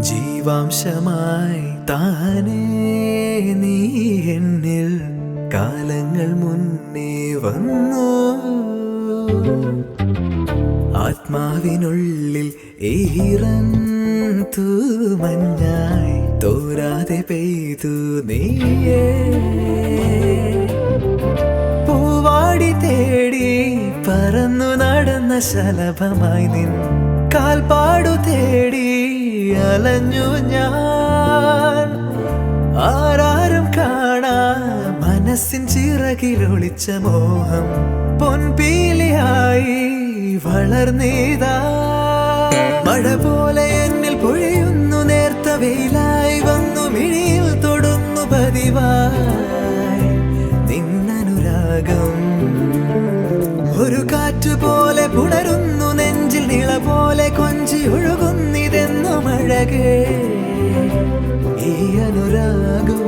ജീവാംശമായി താനേ നീ എന്നിൽ കാലങ്ങൾ മുന്നേ വന്നു. ആത്മാവിനുള്ളിൽ ഈറൻ തൂമഞ്ഞായി തോരാതെ പെയ്തു നീയേ. പൂവാടി തേടി പറന്നു നടന്ന ശലഭമായി നിൻ കാൽപ്പാടു തേടി അലഞ്ഞു ഞാൻ. ആരാരും കാണാ മനസ്സിൻ ചിറകിലൊളിച്ച മോഹം പൊൻപീലിയായി വളർന്നീതാ. മഴ പോലെ എന്നിൽ പൊഴിയുന്നു, നേർത്ത വെയിലായി വന്നു മിഴിയിൽ തൊടുന്നു പതിവായി നിന്നനുരാഗം. ഒരു കാറ്റുപോലെ പുണരുന്നു നെഞ്ചിൽ, നിള പോലെ കൊഞ്ചി ഒഴുകുന്നിതെന്നു മഴകേ ഈ അനുരാഗം.